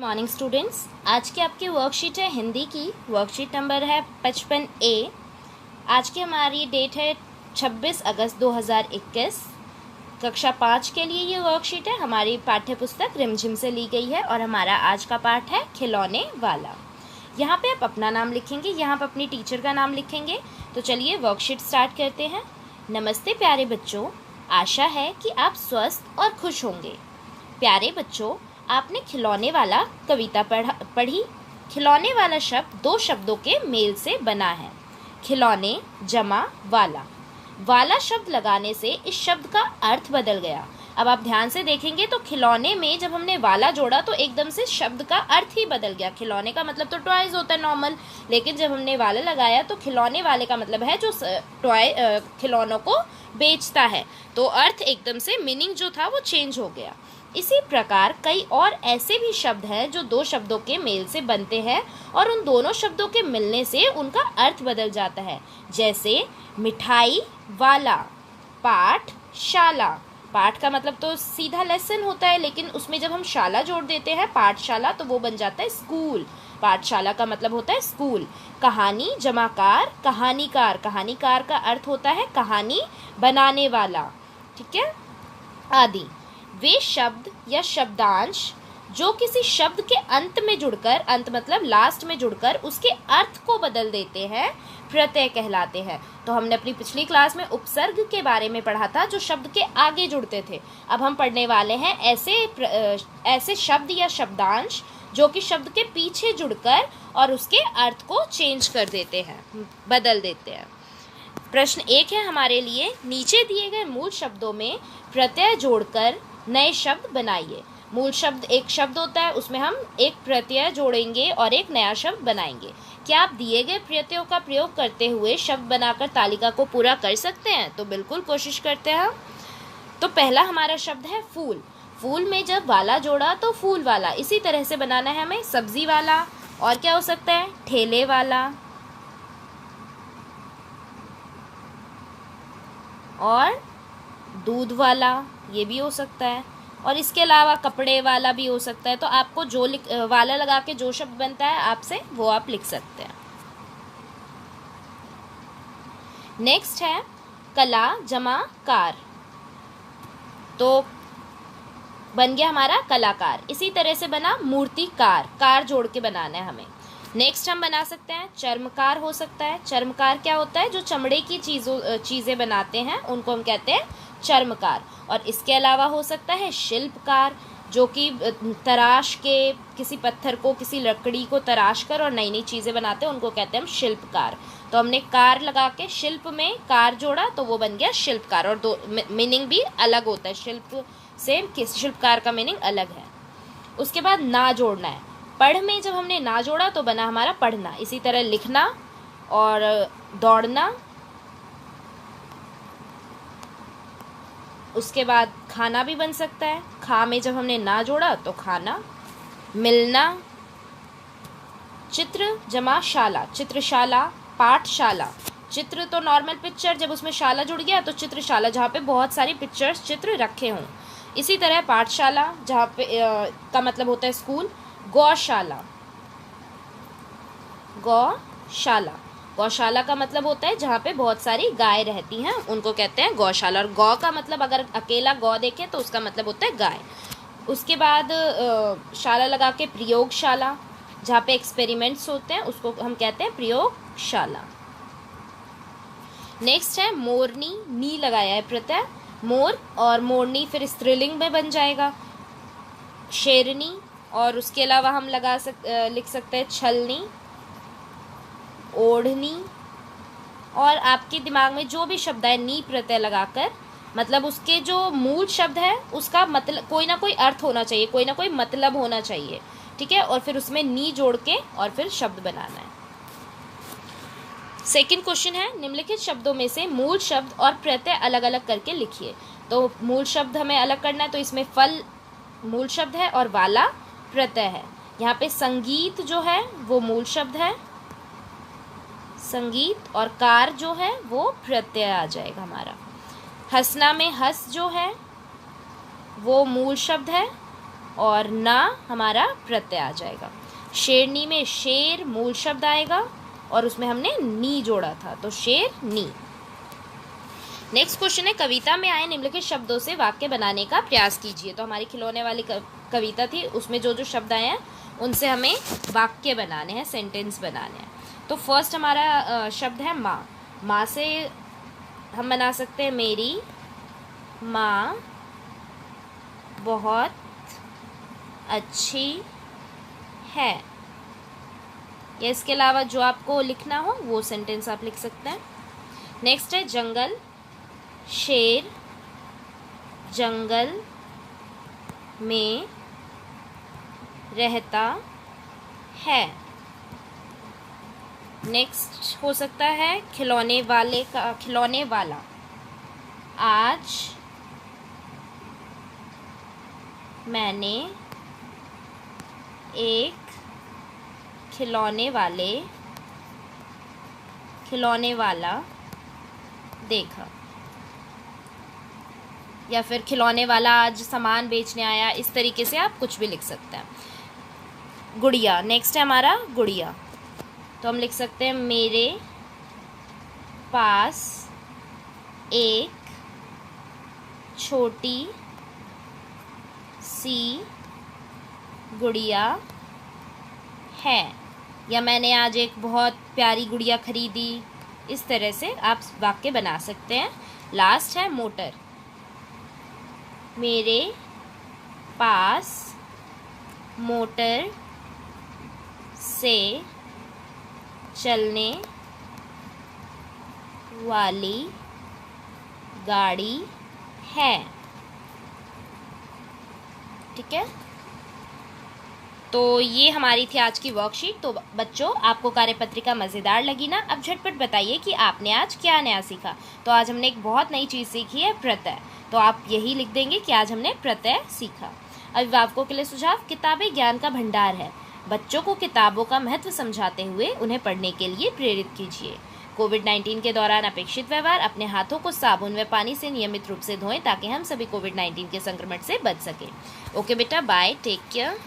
Morning students, आज की आपकी वर्कशीट है हिंदी की। वर्कशीट नंबर है 55A। आज की हमारी डेट है 26 अगस्त 2021। कक्षा 5 के लिए ये वर्कशीट है। हमारी पाठ्य पुस्तक रिमझिम से ली गई है और हमारा आज का पाठ है खिलौने वाला। यहाँ पे आप अपना नाम लिखेंगे, यहाँ पे अपनी टीचर का नाम लिखेंगे। तो चलिए वर्कशीट स्टार्ट करते हैं। नमस्ते प्यारे बच्चों, आशा है कि आप स्वस्थ और खुश होंगे। प्यारे बच्चों, आपने खिलौने वाला कविता पढ़ी। खिलौने वाला शब्द दो शब्दों के मेल से बना है, खिलौने जमा वाला। वाला शब्द लगाने से इस शब्द का अर्थ बदल गया। अब आप ध्यान से देखेंगे तो खिलौने में जब हमने वाला जोड़ा तो एकदम से शब्द का अर्थ ही बदल गया। खिलौने का मतलब तो टॉयज होता है नॉर्मल, लेकिन जब हमने वाला लगाया तो खिलौने वाले का मतलब है जो टॉय खिलौनों को बेचता है। तो अर्थ एकदम से मीनिंग जो था वो चेंज हो गया। इसी प्रकार कई और ऐसे भी शब्द हैं जो दो शब्दों के मेल से बनते हैं और उन दोनों शब्दों के मिलने से उनका अर्थ बदल जाता है। जैसे मिठाई वाला, पाठशाला। पाठ का मतलब तो सीधा लेसन होता है, लेकिन उसमें जब हम शाला जोड़ देते हैं पाठशाला तो वो बन जाता है स्कूल। पाठशाला का मतलब होता है स्कूल। कहानी जमाकार, कहानीकार। कहानीकार का अर्थ होता है कहानी बनाने वाला, ठीक है, आदि। वे शब्द या शब्दांश जो किसी शब्द के अंत में जुड़कर, अंत मतलब लास्ट में जुड़कर उसके अर्थ को बदल देते हैं, प्रत्यय कहलाते हैं। तो हमने अपनी पिछली क्लास में उपसर्ग के बारे में पढ़ा था जो शब्द के आगे जुड़ते थे। अब हम पढ़ने वाले हैं ऐसे शब्द या शब्दांश जो कि शब्द के पीछे जुड़कर और उसके अर्थ को चेंज कर देते हैं, बदल देते हैं। प्रश्न 1 है हमारे लिए, नीचे दिए गए मूल शब्दों में प्रत्यय जोड़कर नए शब्द बनाइए। मूल शब्द एक शब्द होता है, उसमें हम एक प्रत्यय जोड़ेंगे और एक नया शब्द बनाएंगे। क्या आप दिए गए प्रत्ययों का प्रयोग करते हुए शब्द बनाकर तालिका को पूरा कर सकते हैं? तो बिल्कुल कोशिश करते हैं। तो पहला हमारा शब्द है फूल। फूल में जब वाला जोड़ा तो फूल वाला। इसी तरह से बनाना है हमें सब्जी वाला। और क्या हो सकता है? ठेले वाला और दूध वाला, ये भी हो सकता है। और इसके अलावा कपड़े वाला भी हो सकता है। तो आपको जो वाला लगा के जो शब्द बनता है आपसे वो आप लिख सकते हैं। नेक्स्ट है कला जमा कार। तो बन गया हमारा कलाकार। इसी तरह से बना मूर्तिकार, कार जोड़ के बनाना है हमें। नेक्स्ट हम बना सकते हैं चर्मकार, हो सकता है। चर्मकार क्या होता है? जो चमड़े की चीज़ें बनाते हैं उनको हम कहते हैं चर्मकार। और इसके अलावा हो सकता है शिल्पकार, जो कि तराश के किसी पत्थर को, किसी लकड़ी को तराश कर और नई नई चीज़ें बनाते हैं, उनको कहते हैं हम शिल्पकार। तो हमने कार लगा के शिल्प में कार जोड़ा तो वो बन गया शिल्पकार। और दो मीनिंग भी अलग होता है, शिल्प से शिल्पकार का मीनिंग अलग है। उसके बाद ना जोड़ना है। पढ़ में जब हमने ना जोड़ा तो बना हमारा पढ़ना। इसी तरह लिखना और दौड़ना। उसके बाद खाना भी बन सकता है। खा में जब हमने ना जोड़ा तो खाना। मिलना। चित्र जमा शाला, चित्रशाला, पाठशाला। चित्र तो नॉर्मल पिक्चर, जब उसमें शाला जुड़ गया तो चित्रशाला, जहाँ पे बहुत सारी पिक्चर्स चित्र रखे हों। इसी तरह पाठशाला जहाँ पे का मतलब होता है स्कूल। गौशाला, गौशाला। गौशाला का मतलब होता है जहाँ पे बहुत सारी गाय रहती हैं, उनको कहते हैं गौशाला। और गौ का मतलब अगर अकेला गौ देखें तो उसका मतलब होता है गाय। उसके बाद शाला लगा के प्रयोगशाला, जहाँ पे एक्सपेरिमेंट्स होते हैं उसको हम कहते हैं प्रयोगशाला। नेक्स्ट है मोरनी, नी लगाया है प्रत्यय। मोर और मोरनी फिर स्त्रीलिंग में बन जाएगा। शेरनी। और उसके अलावा हम लिख सकते हैं छलनी, ओढ़नी। और आपके दिमाग में जो भी शब्द है नी प्रत्यय लगाकर, मतलब उसके जो मूल शब्द है उसका मतलब कोई ना कोई अर्थ होना चाहिए, कोई ना कोई मतलब होना चाहिए, ठीक है। और फिर उसमें नी जोड़ के और फिर शब्द बनाना है। सेकंड क्वेश्चन है, निम्नलिखित शब्दों में से मूल शब्द और प्रत्यय अलग अलग करके लिखिए। तो मूल शब्द हमें अलग करना है, तो इसमें फल मूल शब्द है और वाला प्रत्यय है। यहाँ पे संगीत जो है वो मूल शब्द है, संगीत, और कार जो है वो प्रत्यय आ जाएगा हमारा। हंसना में हंस जो है वो मूल शब्द है और ना हमारा प्रत्यय आ जाएगा। शेरनी में शेर मूल शब्द आएगा और उसमें हमने नी जोड़ा था, तो शेरनी। नेक्स्ट क्वेश्चन है, कविता में आए निम्नलिखित शब्दों से वाक्य बनाने का प्रयास कीजिए। तो हमारी खिलौने वाली कविता थी, उसमें जो जो शब्द आए हैं उनसे हमें वाक्य बनाने हैं, सेंटेंस बनाने हैं। तो फर्स्ट हमारा शब्द है माँ। माँ से हम बना सकते हैं मेरी माँ बहुत अच्छी है, या इसके अलावा जो आपको लिखना हो वो सेंटेंस आप लिख सकते हैं। नेक्स्ट है जंगल। शेर जंगल में रहता है। नेक्स्ट हो सकता है खिलौने वाले का खिलौने वाला। आज मैंने एक खिलौने वाला देखा, या फिर खिलौने वाला आज सामान बेचने आया। इस तरीके से आप कुछ भी लिख सकते हैं। गुड़िया, नेक्स्ट है हमारा गुड़िया। तो हम लिख सकते हैं मेरे पास एक छोटी सी गुड़िया है, या मैंने आज एक बहुत प्यारी गुड़िया खरीदी। इस तरह से आप वाक्य बना सकते हैं। लास्ट है मोटर। मेरे पास मोटर से चलने वाली गाड़ी है। ठीक है, तो ये हमारी थी आज की वर्कशीट। तो बच्चों, आपको कार्यपत्रिका मज़ेदार लगी ना? अब झटपट बताइए कि आपने आज क्या नया सीखा। तो आज हमने एक बहुत नई चीज़ सीखी है, प्रत्यय। तो आप यही लिख देंगे कि आज हमने प्रत्यय सीखा। अभिभावकों के लिए सुझाव, किताबें ज्ञान का भंडार है। बच्चों को किताबों का महत्व समझाते हुए उन्हें पढ़ने के लिए प्रेरित कीजिए। कोविड-19 के दौरान अपेक्षित व्यवहार, अपने हाथों को साबुन व पानी से नियमित रूप से धोएं ताकि हम सभी कोविड-19 के संक्रमण से बच सकें। ओके बेटा, बाय, टेक केयर।